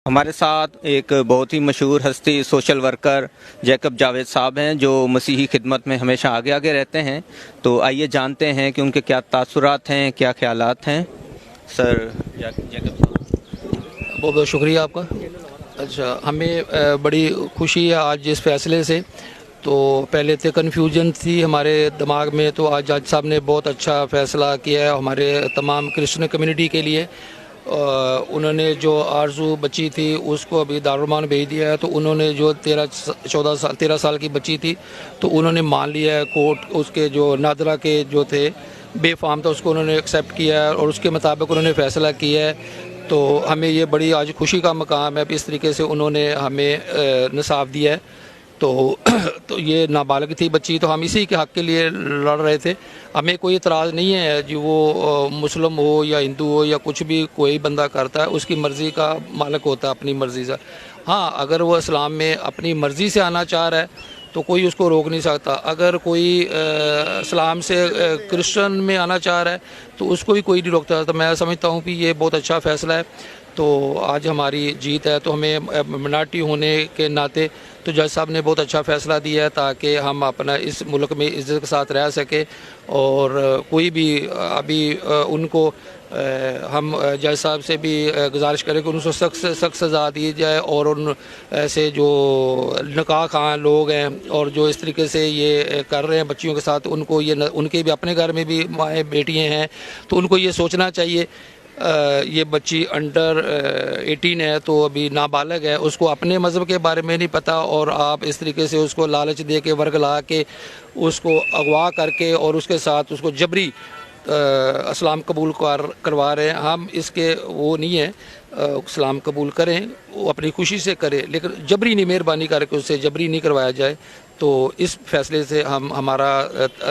ہمارے ساتھ ایک بہت ہی مشہور ہستی سوشل ورکر جیکب جاوید صاحب ہیں جو مسیحی خدمت میں ہمیشہ آگے آگے رہتے ہیں، تو آئیے جانتے ہیں کہ ان کے کیا تاثرات ہیں، کیا خیالات ہیں۔ سر جیکب صاحب، بہت بہت شکریہ آپ کا۔ اچھا، ہمیں بڑی خوشی ہے آج اس فیصلے سے۔ تو پہلے تو کنفیوژن تھی ہمارے دماغ میں، تو آج جج صاحب نے بہت اچھا فیصلہ کیا ہے ہمارے تمام کرسچن کمیونٹی کے لیے۔ انہوں نے جو آرزو بچی تھی اس کو ابھی دارالمان بھیج دیا ہے، تو انہوں نے جو 13 سال کی بچی تھی تو انہوں نے مان لیا ہے۔ کورٹ اس کے جو نادرہ کے جو تھے بے فام تھا اس کو انہوں نے ایکسیپٹ کیا ہے اور اس کے مطابق انہوں نے فیصلہ کیا ہے۔ تو ہمیں یہ بڑی آج خوشی کا مقام ہے، اس طریقے سے انہوں نے ہمیں انصاف دیا ہے۔ تو یہ نابالغ تھی بچی، تو ہم اسی کے حق کے لیے لڑ رہے تھے۔ ہمیں کوئی اعتراض نہیں ہے جو وہ مسلم ہو یا ہندو ہو یا کچھ بھی کوئی بندہ کرتا ہے، اس کی مرضی کا مالک ہوتا ہے اپنی مرضی سے۔ ہاں، اگر وہ اسلام میں اپنی مرضی سے آنا چاہ رہا ہے تو کوئی اس کو روک نہیں سکتا۔ اگر کوئی اسلام سے کرسچن میں آنا چاہ رہا ہے تو اس کو بھی کوئی نہیں روکتا۔ تو میں سمجھتا ہوں کہ یہ بہت اچھا فیصلہ ہے۔ تو آج ہماری جیت ہے، تو ہمیں مناٹی ہونے کے ناطے تو جج صاحب نے بہت اچھا فیصلہ دیا ہے تاکہ ہم اپنا اس ملک میں عزت کے ساتھ رہ سکیں۔ اور کوئی بھی ابھی ان کو ہم جج صاحب سے بھی گزارش کریں کہ ان کو سخت سے سخت سزا دی جائے، اور ان سے جو نکاح خواہ لوگ ہیں اور جو اس طریقے سے یہ کر رہے ہیں بچیوں کے ساتھ، ان کو یہ ان کے بھی اپنے گھر میں بھی مائیں بیٹیاں ہیں، تو ان کو یہ سوچنا چاہیے۔ یہ بچی انڈر 18 ہے، تو ابھی نابالغ ہے، اس کو اپنے مذہب کے بارے میں نہیں پتہ، اور آپ اس طریقے سے اس کو لالچ دے کے ورگلا کے اس کو اغوا کر کے اور اس کے ساتھ اس کو جبری اسلام قبول کروا رہے ہیں۔ ہم اس کے وہ نہیں ہیں، اسلام قبول کریں، وہ اپنی خوشی سے کرے، لیکن جبری نہیں، مہربانی کر کے اس سے جبری نہیں کروایا جائے۔ تو اس فیصلے سے ہمارا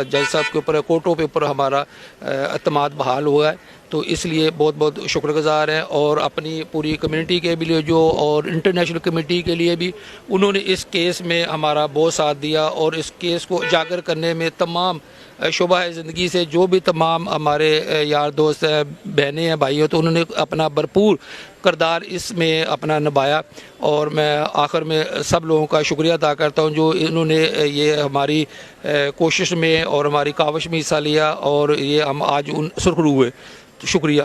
جج صاحب کے اوپر، کورٹوں کے اوپر ہمارا اعتماد بحال ہوا ہے۔ تو اس لیے بہت بہت شکر گزار ہیں، اور اپنی پوری کمیونٹی کے بھی لیے جو اور انٹرنیشنل کمیٹی کے لیے بھی انہوں نے اس کیس میں ہمارا بہت ساتھ دیا، اور اس کیس کو اجاگر کرنے میں تمام شعبہ زندگی سے جو بھی تمام ہمارے یار دوست ہیں، بہنیں ہیں، بھائی ہیں، تو انہوں نے اپنا بھرپور کردار اس میں اپنا نبھایا۔ اور میں آخر میں سب لوگوں کا شکریہ ادا کرتا ہوں جو انہوں نے یہ ہماری کوشش میں اور ہماری کاوش میں حصہ لیا، اور یہ ہم آج ان سرخرو ہوئے۔ شکریہ۔